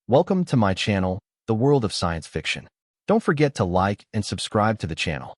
Welcome to my channel, The World of Science Fiction. Don't forget to like and subscribe to the channel.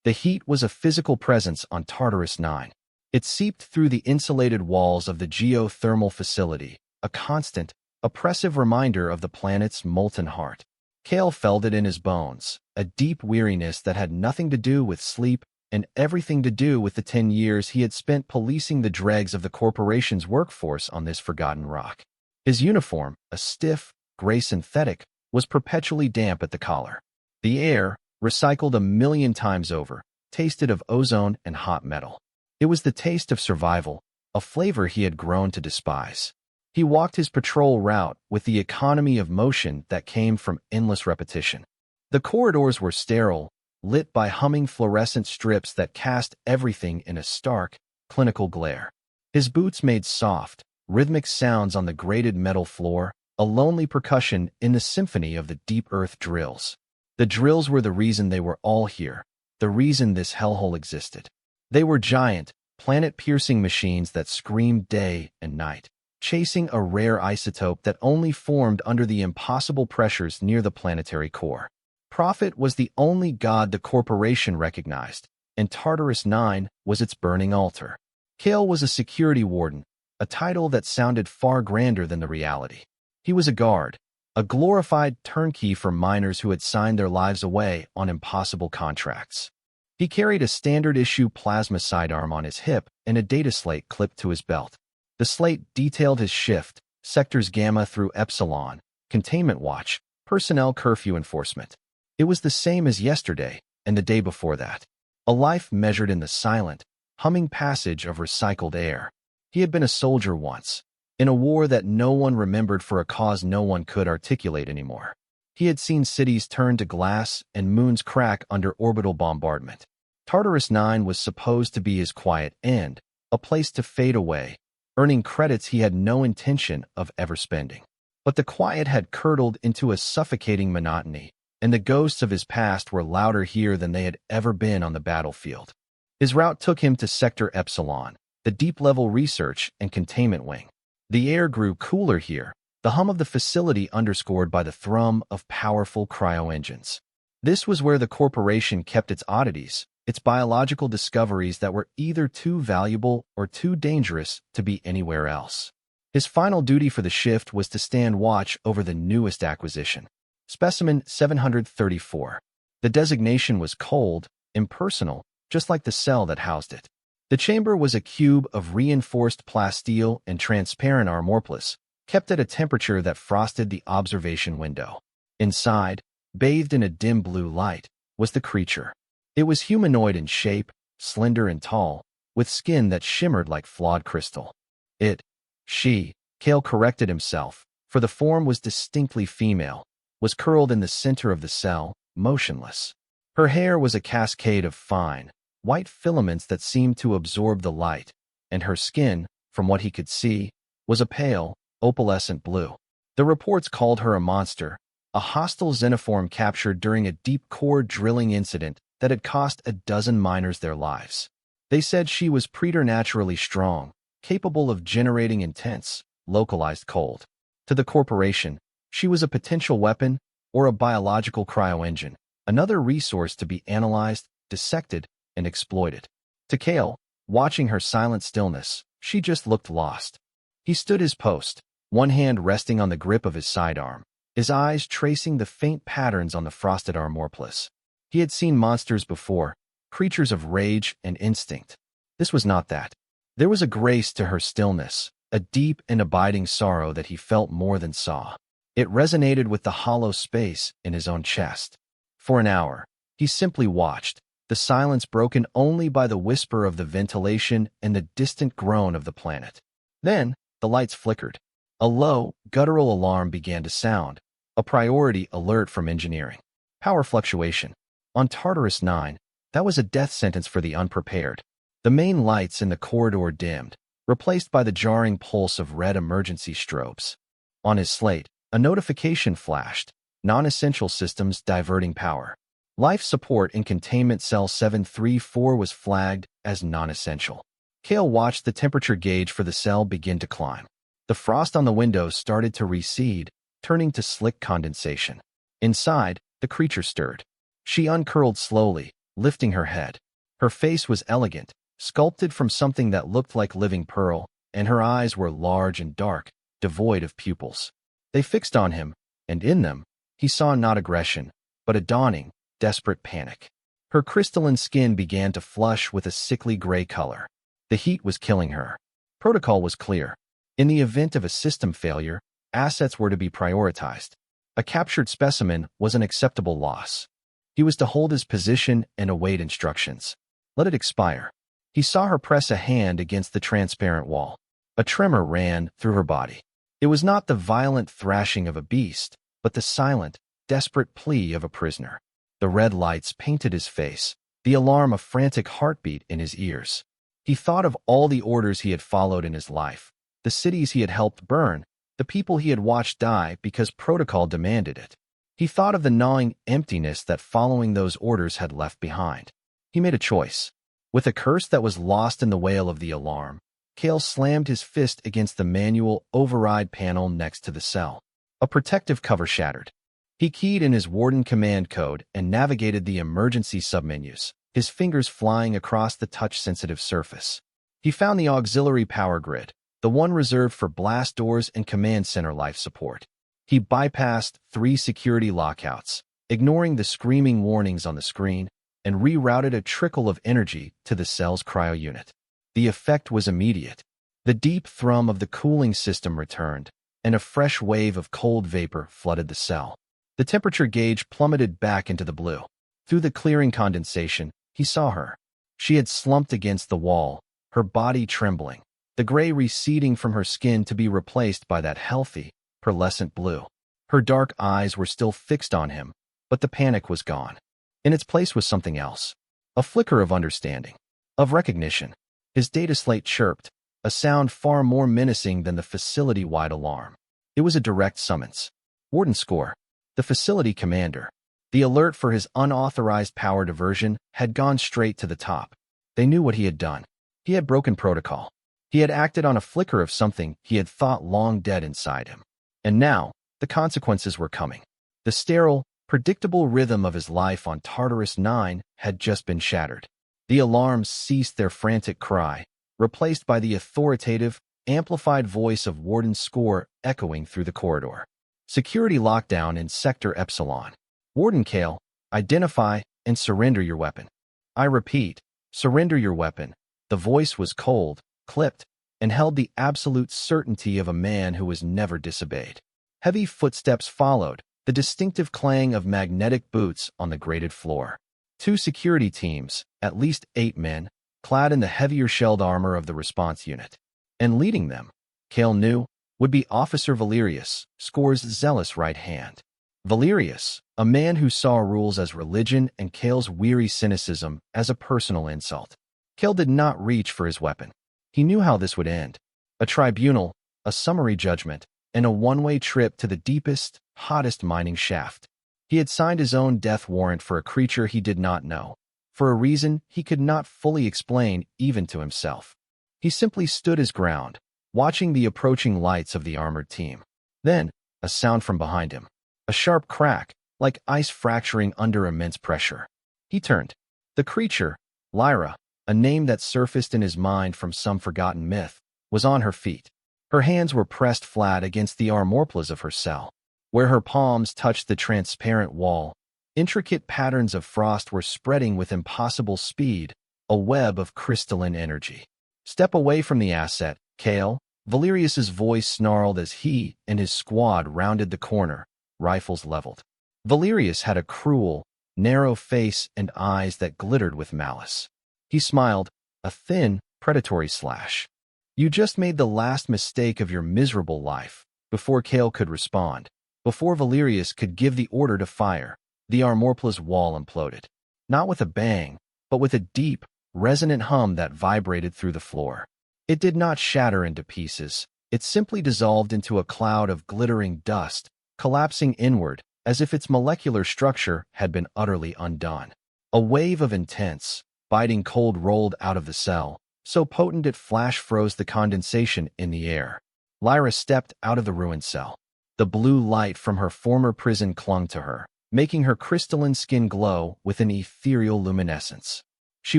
The heat was a physical presence on Tartarus 9. It seeped through the insulated walls of the geothermal facility, a constant, oppressive reminder of the planet's molten heart. Cale felt it in his bones, a deep weariness that had nothing to do with sleep and everything to do with the 10 years he had spent policing the dregs of the corporation's workforce on this forgotten rock. His uniform, a stiff, gray synthetic, was perpetually damp at the collar. The air, recycled a million times over, tasted of ozone and hot metal. It was the taste of survival, a flavor he had grown to despise. He walked his patrol route with the economy of motion that came from endless repetition. The corridors were sterile, lit by humming fluorescent strips that cast everything in a stark, clinical glare. His boots made soft, rhythmic sounds on the grated metal floor, a lonely percussion in the symphony of the deep earth drills. The drills were the reason they were all here, the reason this hellhole existed. They were giant, planet-piercing machines that screamed day and night, chasing a rare isotope that only formed under the impossible pressures near the planetary core. Profit was the only god the corporation recognized, and Tartarus 9 was its burning altar. Cale was a security warden, a title that sounded far grander than the reality. He was a guard, a glorified turnkey for miners who had signed their lives away on impossible contracts. He carried a standard-issue plasma sidearm on his hip and a data slate clipped to his belt. The slate detailed his shift, sectors Gamma through Epsilon, containment watch, personnel curfew enforcement. It was the same as yesterday and the day before that. A life measured in the silent, humming passage of recycled air. He had been a soldier once, in a war that no one remembered for a cause no one could articulate anymore. He had seen cities turn to glass and moons crack under orbital bombardment. Tartarus 9 was supposed to be his quiet end, a place to fade away, earning credits he had no intention of ever spending. But the quiet had curdled into a suffocating monotony, and the ghosts of his past were louder here than they had ever been on the battlefield. His route took him to Sector Epsilon, the deep-level research and containment wing. The air grew cooler here, the hum of the facility underscored by the thrum of powerful cryo-engines. This was where the corporation kept its oddities, its biological discoveries that were either too valuable or too dangerous to be anywhere else. His final duty for the shift was to stand watch over the newest acquisition, Specimen 734. The designation was cold, impersonal, just like the cell that housed it. The chamber was a cube of reinforced plasteel and transparent armorplus, kept at a temperature that frosted the observation window. Inside, bathed in a dim blue light, was the creature. It was humanoid in shape, slender and tall, with skin that shimmered like flawed crystal. Cale corrected himself, for the form was distinctly female, was curled in the center of the cell, motionless. Her hair was a cascade of fine, white filaments that seemed to absorb the light, and her skin, from what he could see, was a pale, opalescent blue. The reports called her a monster, a hostile xenoform captured during a deep-core drilling incident that had cost a dozen miners their lives. They said she was preternaturally strong, capable of generating intense, localized cold. To the corporation, she was a potential weapon or a biological cryo-engine, another resource to be analyzed, dissected, and exploited. To Cale, watching her silent stillness, she just looked lost. He stood his post, one hand resting on the grip of his sidearm, his eyes tracing the faint patterns on the frosted armorplus. He had seen monsters before, creatures of rage and instinct. This was not that. There was a grace to her stillness, a deep and abiding sorrow that he felt more than saw. It resonated with the hollow space in his own chest. For an hour, he simply watched, the silence broken only by the whisper of the ventilation and the distant groan of the planet. Then, the lights flickered. A low, guttural alarm began to sound, a priority alert from engineering. Power fluctuation. On Tartarus 9, that was a death sentence for the unprepared. The main lights in the corridor dimmed, replaced by the jarring pulse of red emergency strobes. On his slate, a notification flashed, non-essential systems diverting power. Life support in Containment Cell 734 was flagged as non-essential. Cale watched the temperature gauge for the cell begin to climb. The frost on the windows started to recede, turning to slick condensation. Inside, the creature stirred. She uncurled slowly, lifting her head. Her face was elegant, sculpted from something that looked like living pearl, and her eyes were large and dark, devoid of pupils. They fixed on him, and in them, he saw not aggression, but a dawning, desperate panic. Her crystalline skin began to flush with a sickly gray color. The heat was killing her. Protocol was clear. In the event of a system failure, assets were to be prioritized. A captured specimen was an acceptable loss. He was to hold his position and await instructions. Let it expire. He saw her press a hand against the transparent wall. A tremor ran through her body. It was not the violent thrashing of a beast, but the silent, desperate plea of a prisoner. The red lights painted his face, the alarm a frantic heartbeat in his ears. He thought of all the orders he had followed in his life, the cities he had helped burn, the people he had watched die because protocol demanded it. He thought of the gnawing emptiness that following those orders had left behind. He made a choice. With a curse that was lost in the wail of the alarm, Kale slammed his fist against the manual override panel next to the cell. A protective cover shattered. He keyed in his Warden command code and navigated the emergency submenus, his fingers flying across the touch-sensitive surface. He found the auxiliary power grid, the one reserved for blast doors and command center life support. He bypassed 3 security lockouts, ignoring the screaming warnings on the screen, and rerouted a trickle of energy to the cell's cryo unit. The effect was immediate. The deep thrum of the cooling system returned, and a fresh wave of cold vapor flooded the cell. The temperature gauge plummeted back into the blue. Through the clearing condensation, he saw her. She had slumped against the wall, her body trembling, the gray receding from her skin to be replaced by that healthy, pearlescent blue. Her dark eyes were still fixed on him, but the panic was gone. In its place was something else. A flicker of understanding, of recognition. His data slate chirped, a sound far more menacing than the facility-wide alarm. It was a direct summons. Warden Score, the facility commander. The alert for his unauthorized power diversion had gone straight to the top. They knew what he had done. He had broken protocol. He had acted on a flicker of something he had thought long dead inside him. And now, the consequences were coming. The sterile, predictable rhythm of his life on Tartarus 9 had just been shattered. The alarms ceased their frantic cry, replaced by the authoritative, amplified voice of Warden Score echoing through the corridor. Security lockdown in Sector Epsilon. Warden Kale, identify and surrender your weapon. I repeat, surrender your weapon. The voice was cold, clipped, and held the absolute certainty of a man who was never disobeyed. Heavy footsteps followed, the distinctive clang of magnetic boots on the grated floor. 2 security teams, at least 8 men, clad in the heavier shelled armor of the response unit. And leading them, Kale knew, would be Officer Valerius, Score's zealous right hand. Valerius, a man who saw rules as religion and Kale's weary cynicism as a personal insult. Kale did not reach for his weapon. He knew how this would end. A tribunal, a summary judgment, and a one-way trip to the deepest, hottest mining shaft. He had signed his own death warrant for a creature he did not know, for a reason he could not fully explain even to himself. He simply stood his ground, watching the approaching lights of the armored team. Then, a sound from behind him. A sharp crack, like ice fracturing under immense pressure. He turned. The creature, Lyra, a name that surfaced in his mind from some forgotten myth, was on her feet. Her hands were pressed flat against the armorplas of her cell. Where her palms touched the transparent wall, intricate patterns of frost were spreading with impossible speed, a web of crystalline energy. Step away from the asset, Kale. Valerius's voice snarled as he and his squad rounded the corner, rifles leveled. Valerius had a cruel, narrow face and eyes that glittered with malice. He smiled, a thin, predatory slash. You just made the last mistake of your miserable life. Before Kale could respond, before Valerius could give the order to fire, the armorpla's wall imploded. Not with a bang, but with a deep, resonant hum that vibrated through the floor. It did not shatter into pieces. It simply dissolved into a cloud of glittering dust, collapsing inward as if its molecular structure had been utterly undone. A wave of intense, biting cold rolled out of the cell, so potent it flash froze the condensation in the air. Lyra stepped out of the ruined cell. The blue light from her former prison clung to her, making her crystalline skin glow with an ethereal luminescence. She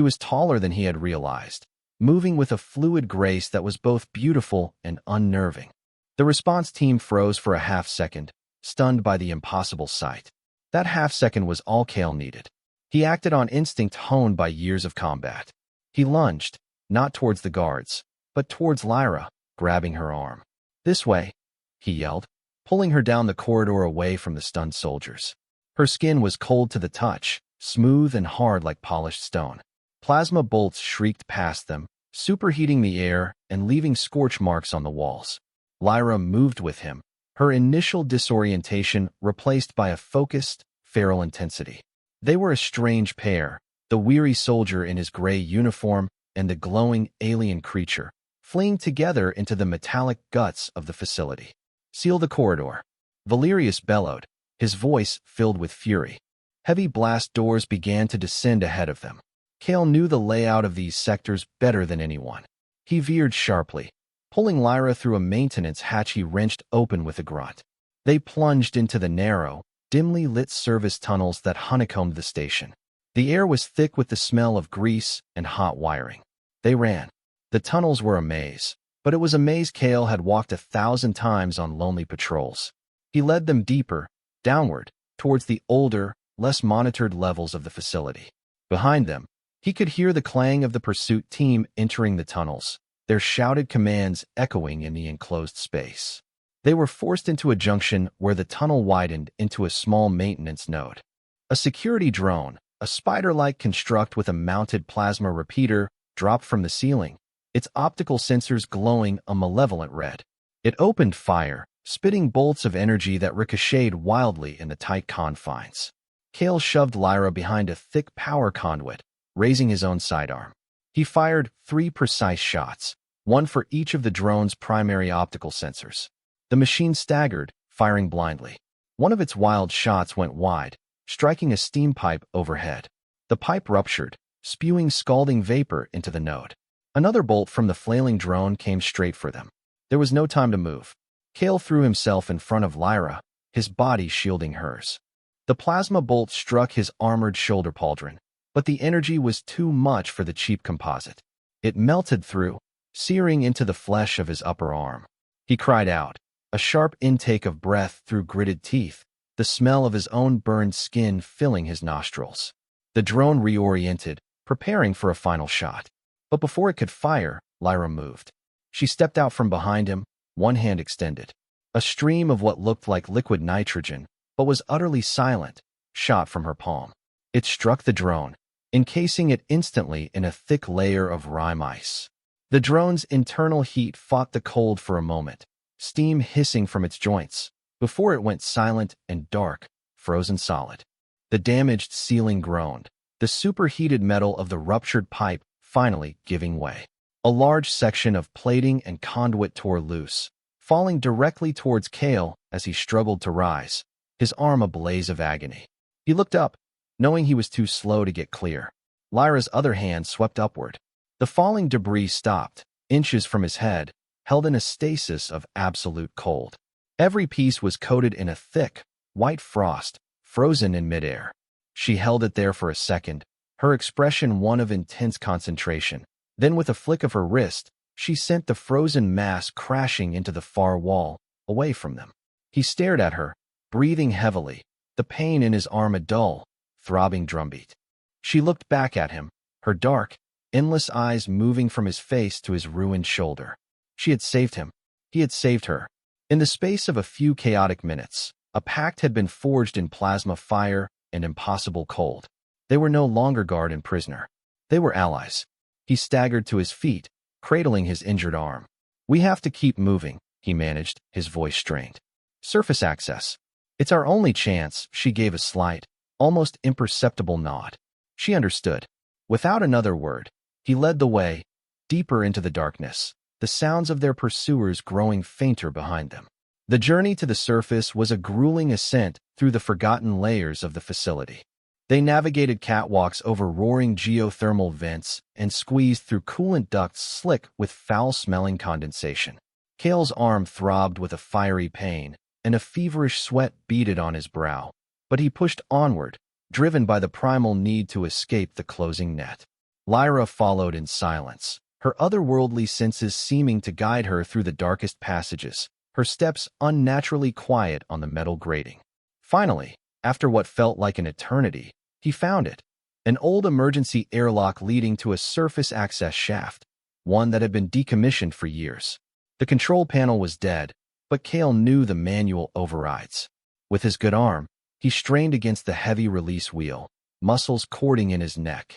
was taller than he had realized, moving with a fluid grace that was both beautiful and unnerving. The response team froze for a half-second, stunned by the impossible sight. That half-second was all Kale needed. He acted on instinct honed by years of combat. He lunged, not towards the guards, but towards Lyra, grabbing her arm. "This way," he yelled, pulling her down the corridor away from the stunned soldiers. Her skin was cold to the touch, smooth and hard like polished stone. Plasma bolts shrieked past them, superheating the air and leaving scorch marks on the walls. Lyra moved with him, her initial disorientation replaced by a focused, feral intensity. They were a strange pair, the weary soldier in his gray uniform and the glowing alien creature, fleeing together into the metallic guts of the facility. "Seal the corridor," Valerius bellowed, his voice filled with fury. Heavy blast doors began to descend ahead of them. Kale knew the layout of these sectors better than anyone. He veered sharply, pulling Lyra through a maintenance hatch he wrenched open with a grunt. They plunged into the narrow, dimly lit service tunnels that honeycombed the station. The air was thick with the smell of grease and hot wiring. They ran. The tunnels were a maze, but it was a maze Kale had walked 1,000 times on lonely patrols. He led them deeper, downward, towards the older, less monitored levels of the facility. Behind them, he could hear the clang of the pursuit team entering the tunnels, their shouted commands echoing in the enclosed space. They were forced into a junction where the tunnel widened into a small maintenance node. A security drone, a spider-like construct with a mounted plasma repeater, dropped from the ceiling, its optical sensors glowing a malevolent red. It opened fire, spitting bolts of energy that ricocheted wildly in the tight confines. Kale shoved Lyra behind a thick power conduit, raising his own sidearm. He fired 3 precise shots, one for each of the drone's primary optical sensors. The machine staggered, firing blindly. One of its wild shots went wide, striking a steam pipe overhead. The pipe ruptured, spewing scalding vapor into the node. Another bolt from the flailing drone came straight for them. There was no time to move. Kale threw himself in front of Lyra, his body shielding hers. The plasma bolt struck his armored shoulder pauldron, but the energy was too much for the cheap composite. It melted through, searing into the flesh of his upper arm. He cried out, a sharp intake of breath through gritted teeth, the smell of his own burned skin filling his nostrils. The drone reoriented, preparing for a final shot. But before it could fire, Lyra moved. She stepped out from behind him, one hand extended. A stream of what looked like liquid nitrogen, but was utterly silent, shot from her palm. It struck the drone, encasing it instantly in a thick layer of rime ice. The drone's internal heat fought the cold for a moment, steam hissing from its joints, before it went silent and dark, frozen solid. The damaged ceiling groaned, the superheated metal of the ruptured pipe finally giving way. A large section of plating and conduit tore loose, falling directly towards Kale as he struggled to rise, his arm a blaze of agony. He looked up, knowing he was too slow to get clear. Lyra's other hand swept upward. The falling debris stopped, inches from his head, held in a stasis of absolute cold. Every piece was coated in a thick, white frost, frozen in midair. She held it there for a second, her expression one of intense concentration. Then with a flick of her wrist, she sent the frozen mass crashing into the far wall, away from them. He stared at her, breathing heavily, the pain in his arm a dull, throbbing drumbeat. She looked back at him, her dark, endless eyes moving from his face to his ruined shoulder. She had saved him. He had saved her. In the space of a few chaotic minutes, a pact had been forged in plasma fire and impossible cold. They were no longer guard and prisoner. They were allies. He staggered to his feet, cradling his injured arm. "We have to keep moving," he managed, his voice strained. "Surface access. It's our only chance," she gave a slight, almost imperceptible nod. She understood. Without another word, he led the way, deeper into the darkness, the sounds of their pursuers growing fainter behind them. The journey to the surface was a grueling ascent through the forgotten layers of the facility. They navigated catwalks over roaring geothermal vents and squeezed through coolant ducts slick with foul-smelling condensation. Kale's arm throbbed with a fiery pain, and a feverish sweat beaded on his brow. But he pushed onward, driven by the primal need to escape the closing net. Lyra followed in silence, her otherworldly senses seeming to guide her through the darkest passages, her steps unnaturally quiet on the metal grating. Finally, after what felt like an eternity, he found it. An old emergency airlock leading to a surface access shaft, one that had been decommissioned for years. The control panel was dead, but Cale knew the manual overrides. With his good arm, he strained against the heavy release wheel, muscles cording in his neck.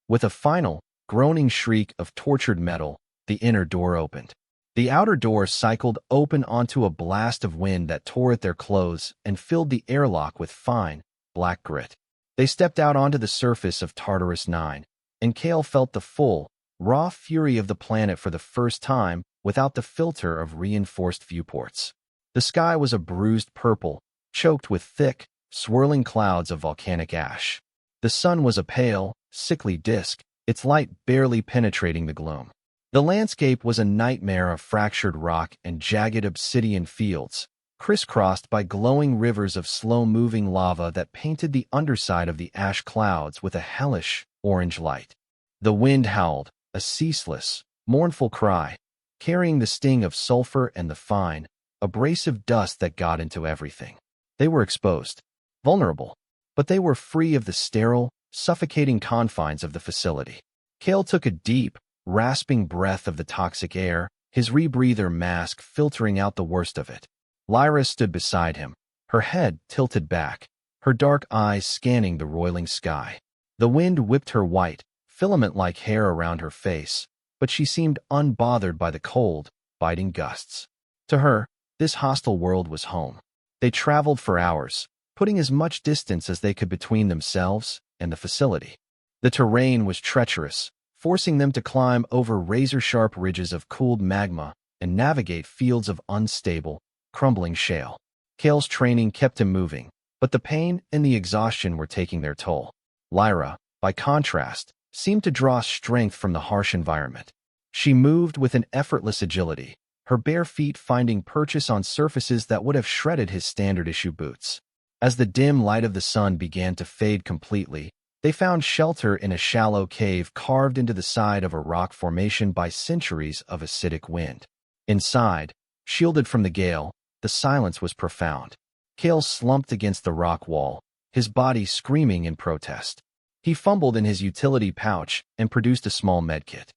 With a final, groaning shriek of tortured metal, the inner door opened. The outer door cycled open onto a blast of wind that tore at their clothes and filled the airlock with fine, black grit. They stepped out onto the surface of Tartarus 9, and Cale felt the full, raw fury of the planet for the first time without the filter of reinforced viewports. The sky was a bruised purple, choked with thick, swirling clouds of volcanic ash. The sun was a pale, sickly disk, its light barely penetrating the gloom. The landscape was a nightmare of fractured rock and jagged obsidian fields, crisscrossed by glowing rivers of slow-moving lava that painted the underside of the ash clouds with a hellish, orange light. The wind howled, a ceaseless, mournful cry, carrying the sting of sulfur and the fine, abrasive dust that got into everything. They were exposed, vulnerable, but they were free of the sterile, suffocating confines of the facility. Cale took a deep, rasping breath of the toxic air, his rebreather mask filtering out the worst of it. Lyra stood beside him, her head tilted back, her dark eyes scanning the roiling sky. The wind whipped her white, filament-like hair around her face, but she seemed unbothered by the cold, biting gusts. To her, this hostile world was home. They traveled for hours, putting as much distance as they could between themselves and the facility. The terrain was treacherous, forcing them to climb over razor-sharp ridges of cooled magma and navigate fields of unstable, crumbling shale. Cale's training kept him moving, but the pain and the exhaustion were taking their toll. Lyra, by contrast, seemed to draw strength from the harsh environment. She moved with an effortless agility, her bare feet finding purchase on surfaces that would have shredded his standard-issue boots. As the dim light of the sun began to fade completely, they found shelter in a shallow cave carved into the side of a rock formation by centuries of acidic wind. Inside, shielded from the gale, the silence was profound. Cale slumped against the rock wall, his body screaming in protest. He fumbled in his utility pouch and produced a small medkit.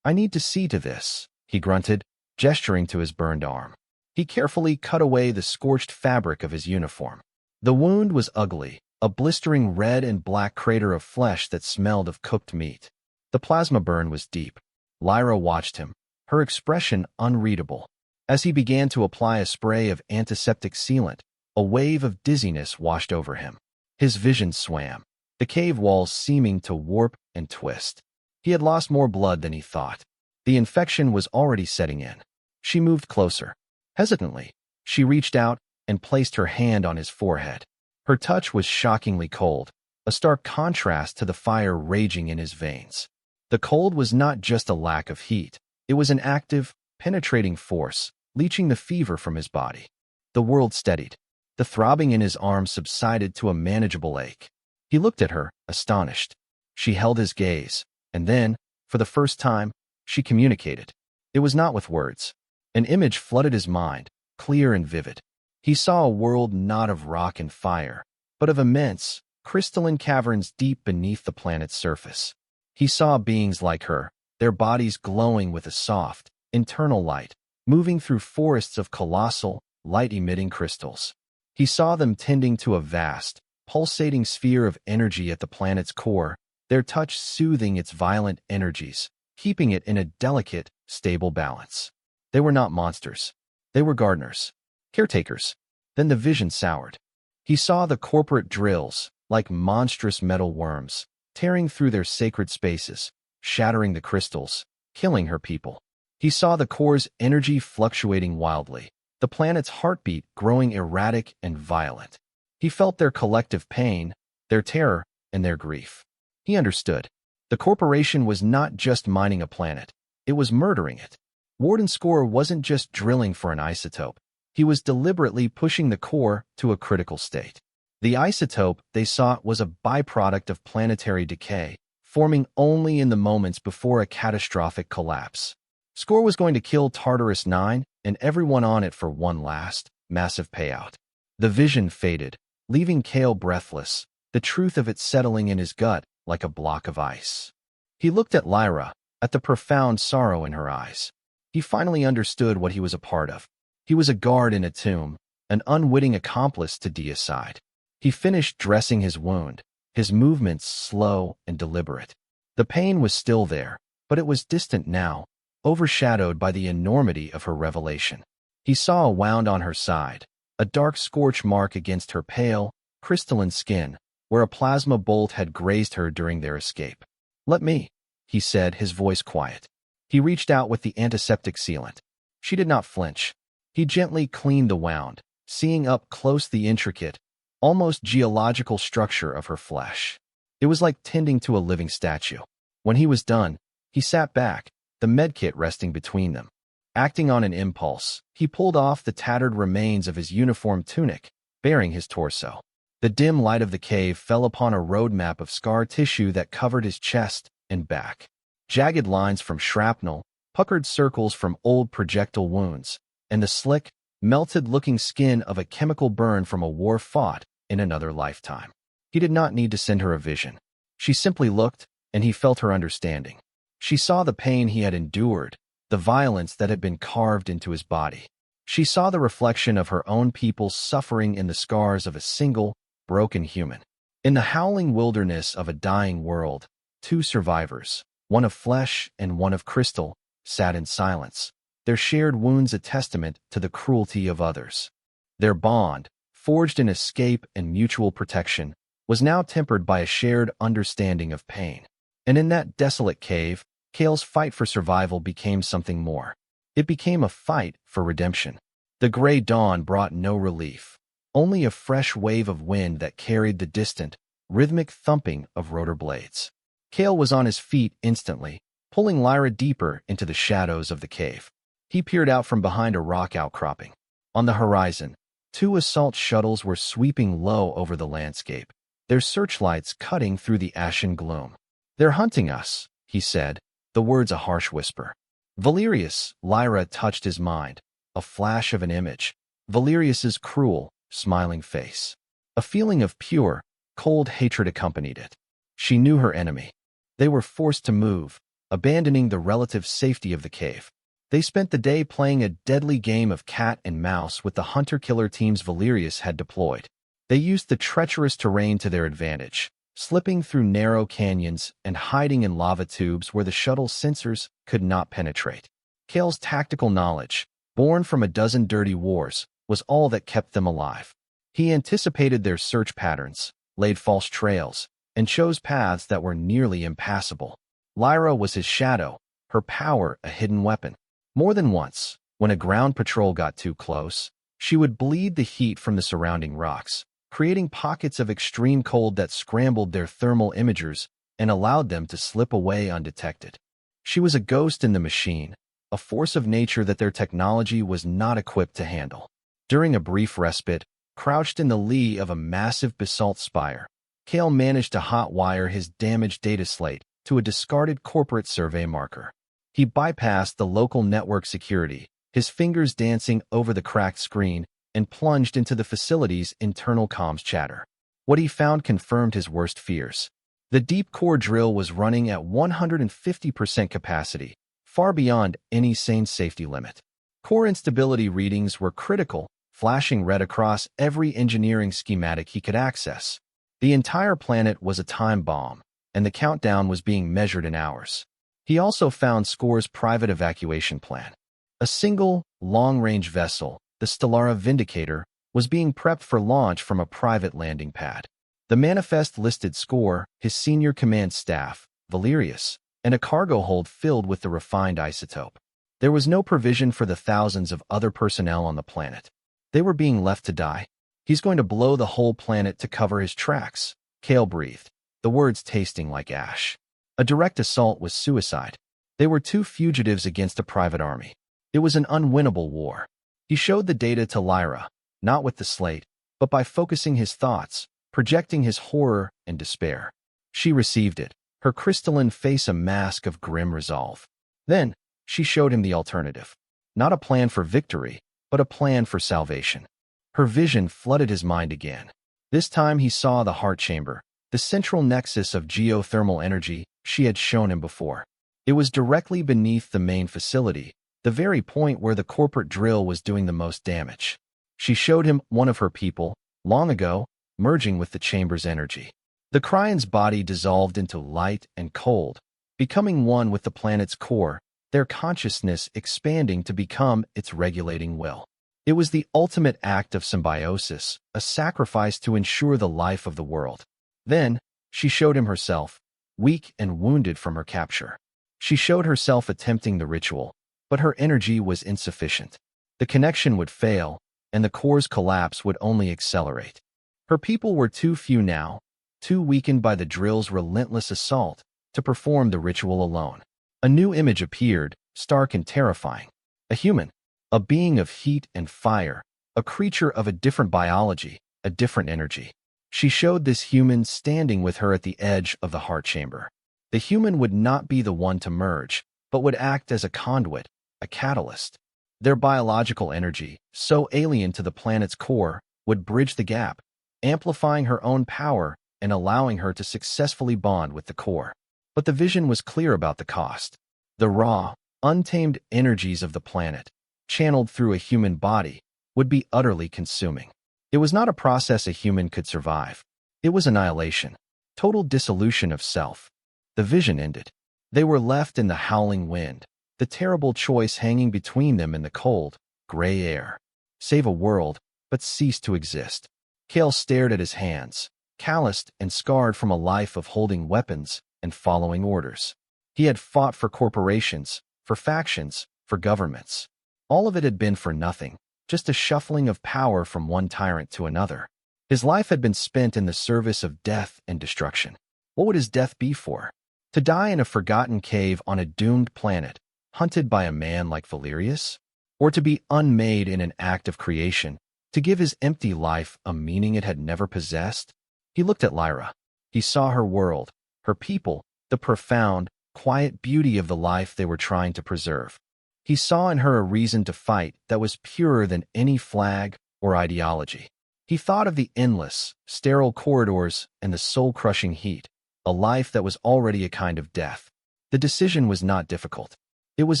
"I need to see to this," he grunted, gesturing to his burned arm. He carefully cut away the scorched fabric of his uniform. The wound was ugly, a blistering red and black crater of flesh that smelled of cooked meat. The plasma burn was deep. Lyra watched him, her expression unreadable. As he began to apply a spray of antiseptic sealant, a wave of dizziness washed over him. His vision swam, the cave walls seeming to warp and twist. He had lost more blood than he thought. The infection was already setting in. She moved closer. Hesitantly, she reached out and placed her hand on his forehead. Her touch was shockingly cold, a stark contrast to the fire raging in his veins. The cold was not just a lack of heat. It was an active, penetrating force, leaching the fever from his body. The world steadied. The throbbing in his arm subsided to a manageable ache. He looked at her, astonished. She held his gaze, and then, for the first time, she communicated. It was not with words. An image flooded his mind, clear and vivid. He saw a world not of rock and fire, but of immense, crystalline caverns deep beneath the planet's surface. He saw beings like her, their bodies glowing with a soft, internal light, moving through forests of colossal, light-emitting crystals. He saw them tending to a vast, pulsating sphere of energy at the planet's core, their touch soothing its violent energies, keeping it in a delicate, stable balance. They were not monsters. They were gardeners. Caretakers. Then the vision soured. He saw the corporate drills, like monstrous metal worms, tearing through their sacred spaces, shattering the crystals, killing her people. He saw the core's energy fluctuating wildly, the planet's heartbeat growing erratic and violent. He felt their collective pain, their terror, and their grief. He understood. The corporation was not just mining a planet, it was murdering it. Warden Score wasn't just drilling for an isotope. He was deliberately pushing the core to a critical state. The isotope they sought was a byproduct of planetary decay, forming only in the moments before a catastrophic collapse. Score was going to kill Tartarus 9 and everyone on it for one last, massive payout. The vision faded, leaving Kale breathless, the truth of it settling in his gut like a block of ice. He looked at Lyra, at the profound sorrow in her eyes. He finally understood what he was a part of. He was a guard in a tomb, an unwitting accomplice to deicide. He finished dressing his wound, his movements slow and deliberate. The pain was still there, but it was distant now, overshadowed by the enormity of her revelation. He saw a wound on her side, a dark scorch mark against her pale, crystalline skin, where a plasma bolt had grazed her during their escape. "Let me," he said, his voice quiet. He reached out with the antiseptic sealant. She did not flinch. He gently cleaned the wound, seeing up close the intricate, almost geological structure of her flesh. It was like tending to a living statue. When he was done, he sat back, the medkit resting between them. Acting on an impulse, he pulled off the tattered remains of his uniform tunic, baring his torso. The dim light of the cave fell upon a roadmap of scar tissue that covered his chest and back. Jagged lines from shrapnel, puckered circles from old projectile wounds, and the slick, melted-looking skin of a chemical burn from a war fought in another lifetime. He did not need to send her a vision. She simply looked, and he felt her understanding. She saw the pain he had endured, the violence that had been carved into his body. She saw the reflection of her own people suffering in the scars of a single, broken human. In the howling wilderness of a dying world, two survivors, one of flesh and one of crystal, sat in silence, their shared wounds a testament to the cruelty of others. Their bond, forged in escape and mutual protection, was now tempered by a shared understanding of pain. And in that desolate cave, Kale's fight for survival became something more. It became a fight for redemption. The gray dawn brought no relief, only a fresh wave of wind that carried the distant, rhythmic thumping of rotor blades. Kale was on his feet instantly, pulling Lyra deeper into the shadows of the cave. He peered out from behind a rock outcropping. On the horizon, two assault shuttles were sweeping low over the landscape, their searchlights cutting through the ashen gloom. "They're hunting us," he said, the words a harsh whisper. Valerius, Lyra touched his mind, a flash of an image. Valerius's cruel, smiling face. A feeling of pure, cold hatred accompanied it. She knew her enemy. They were forced to move, abandoning the relative safety of the cave. They spent the day playing a deadly game of cat and mouse with the hunter-killer teams Valerius had deployed. They used the treacherous terrain to their advantage, slipping through narrow canyons and hiding in lava tubes where the shuttle's sensors could not penetrate. Kale's tactical knowledge, born from a dozen dirty wars, was all that kept them alive. He anticipated their search patterns, laid false trails, and chose paths that were nearly impassable. Lyra was his shadow, her power a hidden weapon. More than once, when a ground patrol got too close, she would bleed the heat from the surrounding rocks, creating pockets of extreme cold that scrambled their thermal imagers and allowed them to slip away undetected. She was a ghost in the machine, a force of nature that their technology was not equipped to handle. During a brief respite, crouched in the lee of a massive basalt spire, Kale managed to hotwire his damaged data slate to a discarded corporate survey marker. He bypassed the local network security, his fingers dancing over the cracked screen, and plunged into the facility's internal comms chatter. What he found confirmed his worst fears. The deep core drill was running at 150% capacity, far beyond any sane safety limit. Core instability readings were critical, flashing red across every engineering schematic he could access. The entire planet was a time bomb, and the countdown was being measured in hours. He also found Score's private evacuation plan. A single, long-range vessel, the Stellara Vindicator, was being prepped for launch from a private landing pad. The manifest listed Score, his senior command staff, Valerius, and a cargo hold filled with the refined isotope. There was no provision for the thousands of other personnel on the planet. They were being left to die. "He's going to blow the whole planet to cover his tracks," Kale breathed, the words tasting like ash. A direct assault was suicide. They were two fugitives against a private army. It was an unwinnable war. He showed the data to Lyra, not with the slate, but by focusing his thoughts, projecting his horror and despair. She received it, her crystalline face a mask of grim resolve. Then, she showed him the alternative. Not a plan for victory, but a plan for salvation. Her vision flooded his mind again. This time he saw the heart chamber, the central nexus of geothermal energy she had shown him before. It was directly beneath the main facility, the very point where the corporate drill was doing the most damage. She showed him one of her people, long ago, merging with the chamber's energy. The Cryon's body dissolved into light and cold, becoming one with the planet's core, their consciousness expanding to become its regulating will. It was the ultimate act of symbiosis, a sacrifice to ensure the life of the world. Then, she showed him herself, weak and wounded from her capture. She showed herself attempting the ritual, but her energy was insufficient. The connection would fail, and the core's collapse would only accelerate. Her people were too few now, too weakened by the drill's relentless assault, to perform the ritual alone. A new image appeared, stark and terrifying. A human, a being of heat and fire, a creature of a different biology, a different energy. She showed this human standing with her at the edge of the heart chamber. The human would not be the one to merge, but would act as a conduit, a catalyst. Their biological energy, so alien to the planet's core, would bridge the gap, amplifying her own power and allowing her to successfully bond with the core. But the vision was clear about the cost. The raw, untamed energies of the planet, channeled through a human body, would be utterly consuming. It was not a process a human could survive. It was annihilation, total dissolution of self. The vision ended. They were left in the howling wind, the terrible choice hanging between them in the cold, gray air. Save a world, but cease to exist. Kale stared at his hands, calloused and scarred from a life of holding weapons and following orders. He had fought for corporations, for factions, for governments. All of it had been for nothing, just a shuffling of power from one tyrant to another. His life had been spent in the service of death and destruction. What would his death be for? To die in a forgotten cave on a doomed planet, hunted by a man like Valerius? Or to be unmade in an act of creation, to give his empty life a meaning it had never possessed? He looked at Lyra. He saw her world, her people, the profound, quiet beauty of the life they were trying to preserve. He saw in her a reason to fight that was purer than any flag or ideology. He thought of the endless, sterile corridors and the soul-crushing heat, a life that was already a kind of death. The decision was not difficult. It was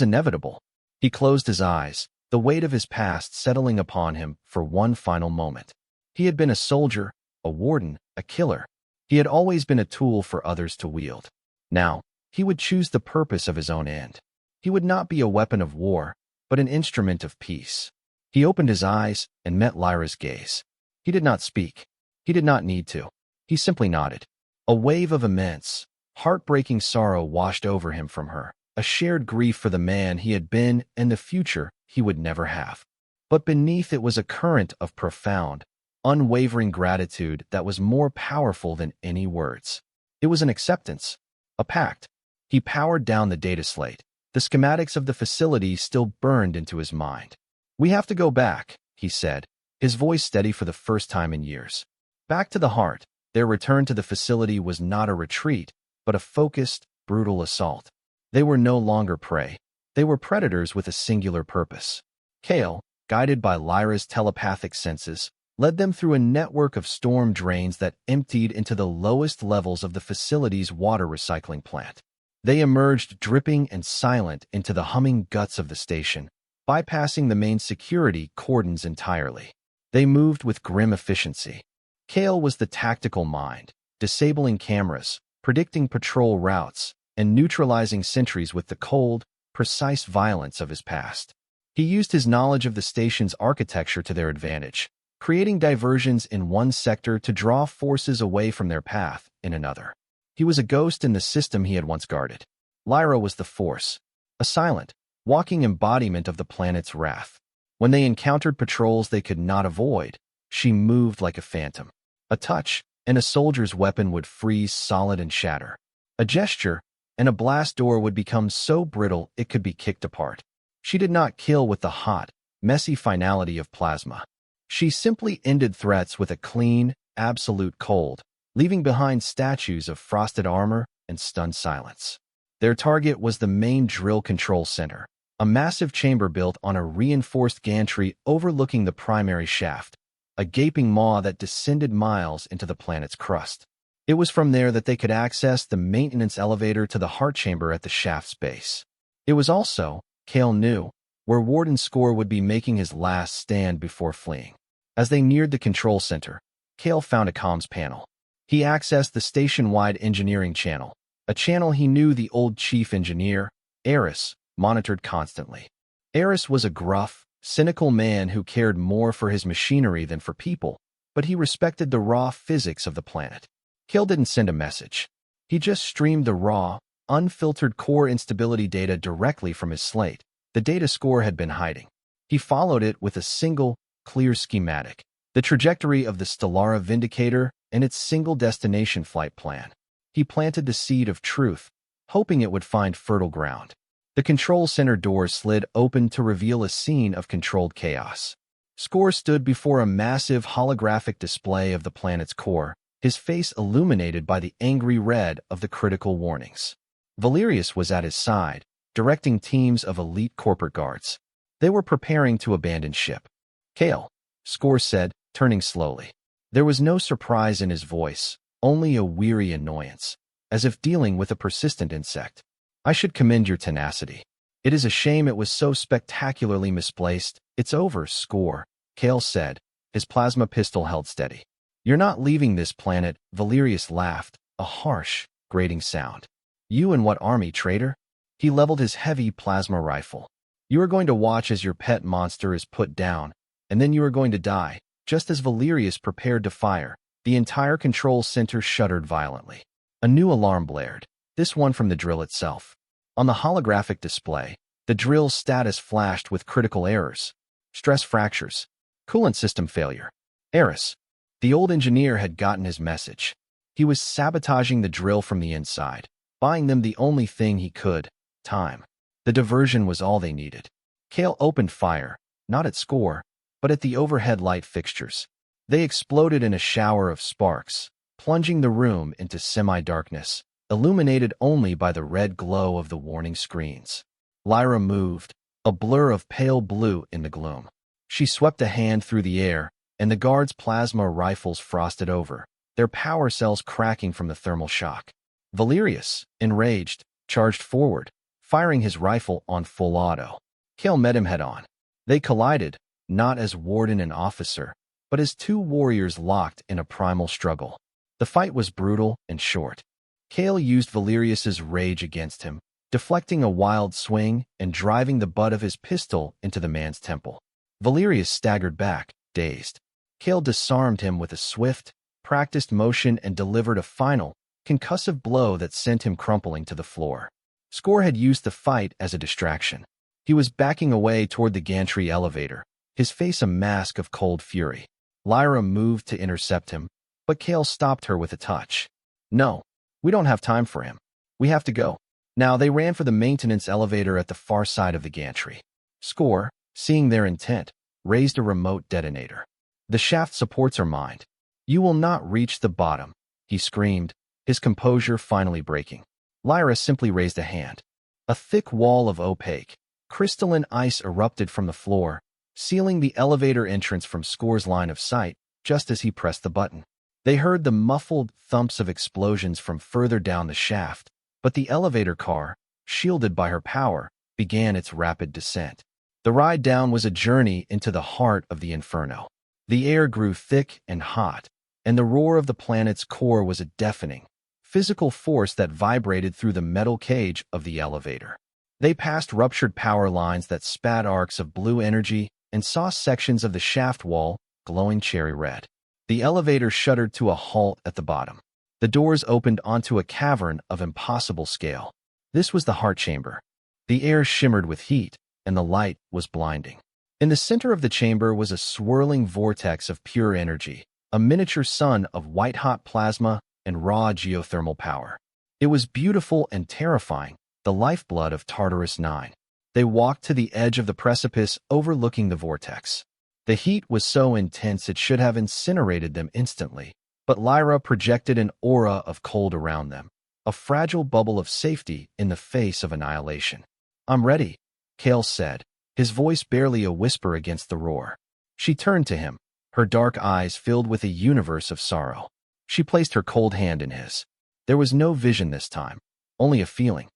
inevitable. He closed his eyes, the weight of his past settling upon him for one final moment. He had been a soldier, a warden, a killer. He had always been a tool for others to wield. Now, he would choose the purpose of his own end. He would not be a weapon of war, but an instrument of peace. He opened his eyes and met Lyra's gaze. He did not speak. He did not need to. He simply nodded. A wave of immense, heartbreaking sorrow washed over him from her, a shared grief for the man he had been and the future he would never have. But beneath it was a current of profound, unwavering gratitude that was more powerful than any words. It was an acceptance, a pact. He powered down the data slate. The schematics of the facility still burned into his mind. "We have to go back," he said, his voice steady for the first time in years. Back to the heart. Their return to the facility was not a retreat, but a focused, brutal assault. They were no longer prey. They were predators with a singular purpose. Kale, guided by Lyra's telepathic senses, led them through a network of storm drains that emptied into the lowest levels of the facility's water recycling plant. They emerged dripping and silent into the humming guts of the station, bypassing the main security cordons entirely. They moved with grim efficiency. Kale was the tactical mind, disabling cameras, predicting patrol routes, and neutralizing sentries with the cold, precise violence of his past. He used his knowledge of the station's architecture to their advantage, creating diversions in one sector to draw forces away from their path in another. He was a ghost in the system he had once guarded. Lyra was the force, a silent, walking embodiment of the planet's wrath. When they encountered patrols they could not avoid, she moved like a phantom. A touch, and a soldier's weapon would freeze solid and shatter. A gesture, and a blast door would become so brittle it could be kicked apart. She did not kill with the hot, messy finality of plasma. She simply ended threats with a clean, absolute cold, leaving behind statues of frosted armor and stunned silence. Their target was the main drill control center, a massive chamber built on a reinforced gantry overlooking the primary shaft, a gaping maw that descended miles into the planet's crust. It was from there that they could access the maintenance elevator to the heart chamber at the shaft's base. It was also, Kale knew, where Warden Score would be making his last stand before fleeing. As they neared the control center, Kale found a comms panel. He accessed the station-wide engineering channel, a channel he knew the old chief engineer, Eris, monitored constantly. Eris was a gruff, cynical man who cared more for his machinery than for people, but he respected the raw physics of the planet. Kale didn't send a message. He just streamed the raw, unfiltered core instability data directly from his slate, the data Score had been hiding. He followed it with a single, clear schematic, the trajectory of the Stellara Vindicator and its single destination flight plan. He planted the seed of truth, hoping it would find fertile ground. The control center door slid open to reveal a scene of controlled chaos. Score stood before a massive holographic display of the planet's core, his face illuminated by the angry red of the critical warnings. Valerius was at his side, directing teams of elite corporate guards. They were preparing to abandon ship. Kale, Score said, turning slowly. There was no surprise in his voice, only a weary annoyance, as if dealing with a persistent insect. I should commend your tenacity. It is a shame it was so spectacularly misplaced. It's over, Score, Kale said, his plasma pistol held steady. You're not leaving this planet, Valerius laughed, a harsh, grating sound. You and what army, traitor? He leveled his heavy plasma rifle. You are going to watch as your pet monster is put down, and then you are going to die. Just as Valerius prepared to fire, the entire control center shuddered violently. A new alarm blared, this one from the drill itself. On the holographic display, the drill's status flashed with critical errors. Stress fractures. Coolant system failure. Eris. The old engineer had gotten his message. He was sabotaging the drill from the inside, buying them the only thing he could, time. The diversion was all they needed. Kale opened fire, not at Score, but at the overhead light fixtures. They exploded in a shower of sparks, plunging the room into semi-darkness, illuminated only by the red glow of the warning screens. Lyra moved, a blur of pale blue in the gloom. She swept a hand through the air, and the guards' plasma rifles frosted over, their power cells cracking from the thermal shock. Valerius, enraged, charged forward, firing his rifle on full auto. Kale met him head-on. They collided, not as warden and officer, but as two warriors locked in a primal struggle. The fight was brutal and short. Kale used Valerius's rage against him, deflecting a wild swing and driving the butt of his pistol into the man's temple. Valerius staggered back, dazed. Kale disarmed him with a swift, practiced motion and delivered a final, concussive blow that sent him crumpling to the floor. Score had used the fight as a distraction. He was backing away toward the gantry elevator, his face a mask of cold fury. Lyra moved to intercept him, but Kale stopped her with a touch. No, we don't have time for him. We have to go. Now they ran for the maintenance elevator at the far side of the gantry. Score, seeing their intent, raised a remote detonator. The shaft supports are mined. You will not reach the bottom, he screamed, his composure finally breaking. Lyra simply raised a hand. A thick wall of opaque, crystalline ice erupted from the floor, sealing the elevator entrance from Score's line of sight just as he pressed the button. They heard the muffled thumps of explosions from further down the shaft, but the elevator car, shielded by her power, began its rapid descent. The ride down was a journey into the heart of the inferno. The air grew thick and hot, and the roar of the planet's core was a deafening, physical force that vibrated through the metal cage of the elevator. They passed ruptured power lines that spat arcs of blue energy and saw sections of the shaft wall glowing cherry red. The elevator shuddered to a halt at the bottom. The doors opened onto a cavern of impossible scale. This was the heart chamber. The air shimmered with heat, and the light was blinding. In the center of the chamber was a swirling vortex of pure energy, a miniature sun of white-hot plasma and raw geothermal power. It was beautiful and terrifying, the lifeblood of Tartarus 9. They walked to the edge of the precipice overlooking the vortex. The heat was so intense it should have incinerated them instantly, but Lyra projected an aura of cold around them, a fragile bubble of safety in the face of annihilation. "I'm ready," Kale said, his voice barely a whisper against the roar. She turned to him, her dark eyes filled with a universe of sorrow. She placed her cold hand in his. There was no vision this time, only a feeling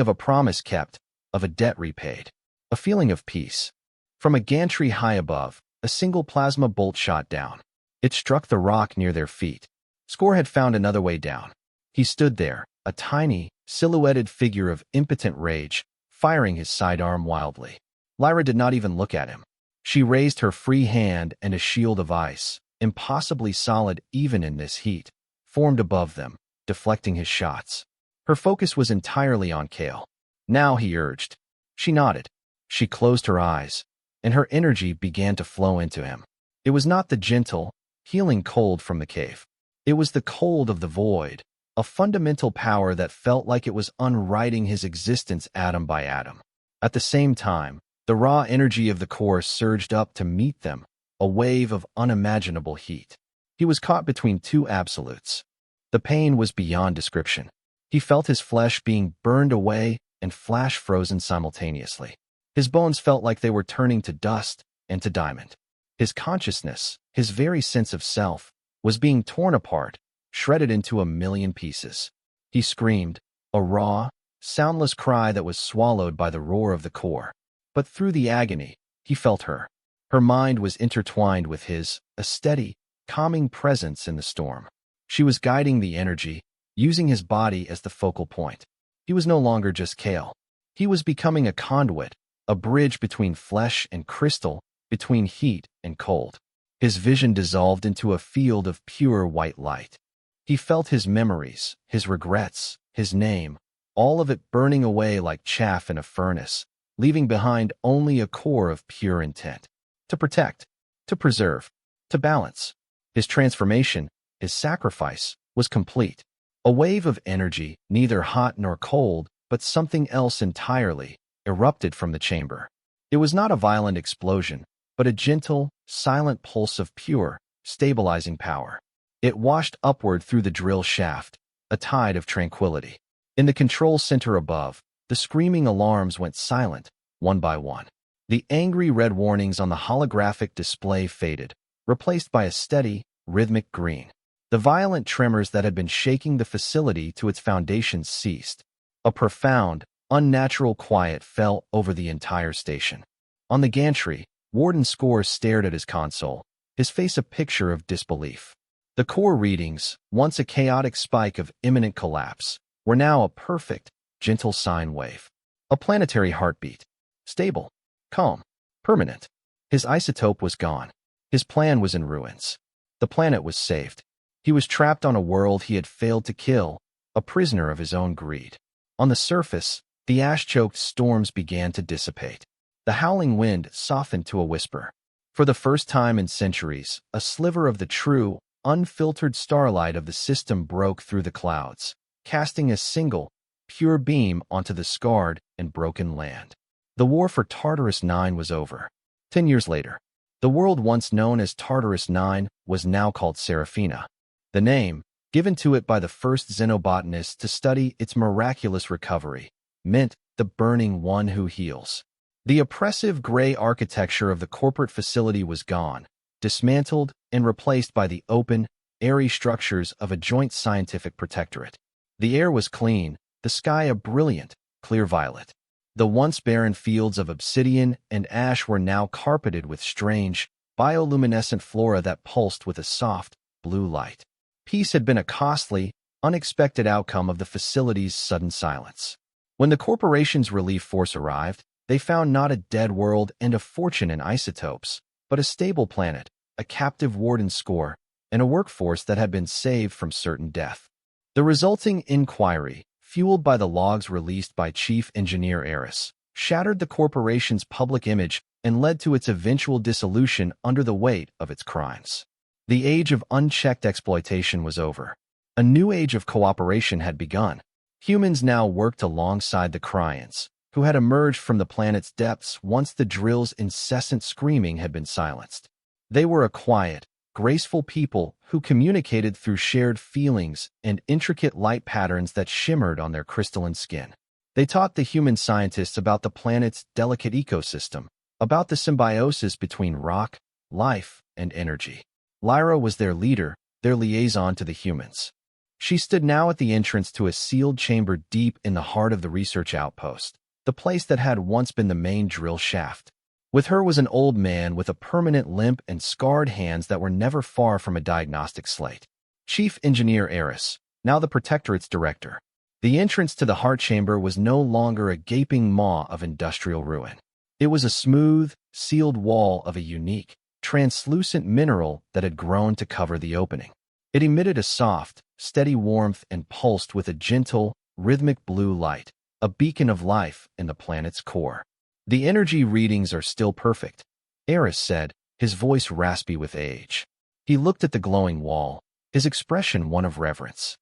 of a promise kept, of a debt repaid, a feeling of peace. From a gantry high above, a single plasma bolt shot down. It struck the rock near their feet. Score had found another way down. He stood there, a tiny, silhouetted figure of impotent rage, firing his sidearm wildly. Lyra did not even look at him. She raised her free hand, and a shield of ice, impossibly solid even in this heat, formed above them, deflecting his shots. Her focus was entirely on Kale. "Now," he urged. She nodded. She closed her eyes, and her energy began to flow into him. It was not the gentle, healing cold from the cave. It was the cold of the void, a fundamental power that felt like it was unwriting his existence atom by atom. At the same time, the raw energy of the core surged up to meet them, a wave of unimaginable heat. He was caught between two absolutes. The pain was beyond description. He felt his flesh being burned away and flash frozen simultaneously. His bones felt like they were turning to dust and to diamond. His consciousness, his very sense of self, was being torn apart, shredded into a million pieces. He screamed, a raw, soundless cry that was swallowed by the roar of the core. But through the agony, he felt her. Her mind was intertwined with his, a steady, calming presence in the storm. She was guiding the energy, using his body as the focal point. He was no longer just Kale. He was becoming a conduit, a bridge between flesh and crystal, between heat and cold. His vision dissolved into a field of pure white light. He felt his memories, his regrets, his name, all of it burning away like chaff in a furnace, leaving behind only a core of pure intent. To protect, to preserve, to balance. His transformation, his sacrifice, was complete. A wave of energy, neither hot nor cold, but something else entirely, erupted from the chamber. It was not a violent explosion, but a gentle, silent pulse of pure, stabilizing power. It washed upward through the drill shaft, a tide of tranquility. In the control center above, the screaming alarms went silent, one by one. The angry red warnings on the holographic display faded, replaced by a steady, rhythmic green. The violent tremors that had been shaking the facility to its foundations ceased. A profound, unnatural quiet fell over the entire station. On the gantry, Warden Score stared at his console, his face a picture of disbelief. The core readings, once a chaotic spike of imminent collapse, were now a perfect, gentle sine wave. A planetary heartbeat. Stable, calm, permanent. His isotope was gone. His plan was in ruins. The planet was saved. He was trapped on a world he had failed to kill, a prisoner of his own greed. On the surface, the ash-choked storms began to dissipate. The howling wind softened to a whisper. For the first time in centuries, a sliver of the true, unfiltered starlight of the system broke through the clouds, casting a single, pure beam onto the scarred and broken land. The war for Tartarus 9 was over. 10 years later, the world once known as Tartarus 9 was now called Seraphina. The name, given to it by the first xenobotanists to study its miraculous recovery, meant the burning one who heals. The oppressive gray architecture of the corporate facility was gone, dismantled and replaced by the open, airy structures of a joint scientific protectorate. The air was clean, the sky a brilliant, clear violet. The once barren fields of obsidian and ash were now carpeted with strange, bioluminescent flora that pulsed with a soft, blue light. Peace had been a costly, unexpected outcome of the facility's sudden silence. When the corporation's relief force arrived, they found not a dead world and a fortune in isotopes, but a stable planet, a captive Warden Score, and a workforce that had been saved from certain death. The resulting inquiry, fueled by the logs released by Chief Engineer Eris, shattered the corporation's public image and led to its eventual dissolution under the weight of its crimes. The age of unchecked exploitation was over. A new age of cooperation had begun. Humans now worked alongside the Cryans, who had emerged from the planet's depths once the drill's incessant screaming had been silenced. They were a quiet, graceful people who communicated through shared feelings and intricate light patterns that shimmered on their crystalline skin. They taught the human scientists about the planet's delicate ecosystem, about the symbiosis between rock, life, and energy. Lyra was their leader, their liaison to the humans. She stood now at the entrance to a sealed chamber deep in the heart of the research outpost, the place that had once been the main drill shaft. With her was an old man with a permanent limp and scarred hands that were never far from a diagnostic slate. Chief Engineer Eris, now the Protectorate's director. The entrance to the heart chamber was no longer a gaping maw of industrial ruin. It was a smooth, sealed wall of a unique, translucent mineral that had grown to cover the opening. It emitted a soft, steady warmth and pulsed with a gentle, rhythmic blue light, a beacon of life in the planet's core. The energy readings are still perfect, Eris said, his voice raspy with age. He looked at the glowing wall, his expression one of reverence.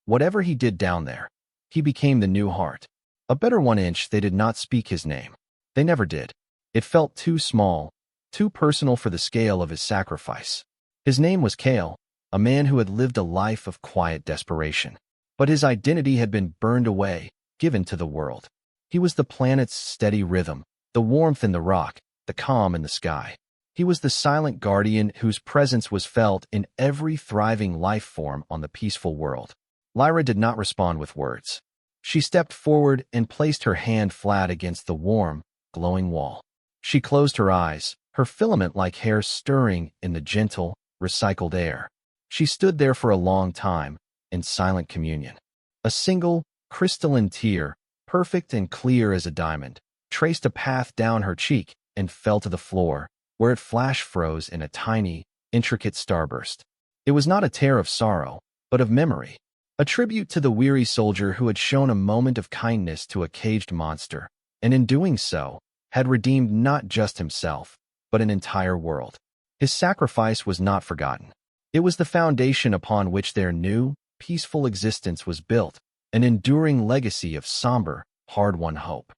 Whatever he did down there, he became the new heart. A better 1 inch they did not speak his name. They never did. It felt too small, too personal for the scale of his sacrifice. His name was Kale, a man who had lived a life of quiet desperation. But his identity had been burned away, given to the world. He was the planet's steady rhythm, the warmth in the rock, the calm in the sky. He was the silent guardian whose presence was felt in every thriving life form on the peaceful world. Lyra did not respond with words. She stepped forward and placed her hand flat against the warm, glowing wall. She closed her eyes, her filament-like hair stirring in the gentle, recycled air. She stood there for a long time, in silent communion. A single, crystalline tear, perfect and clear as a diamond, traced a path down her cheek and fell to the floor, where it flash-froze in a tiny, intricate starburst. It was not a tear of sorrow, but of memory. A tribute to the weary soldier who had shown a moment of kindness to a caged monster, and in doing so, had redeemed not just himself, but an entire world. His sacrifice was not forgotten. It was the foundation upon which their new, peaceful existence was built, an enduring legacy of somber, hard-won hope.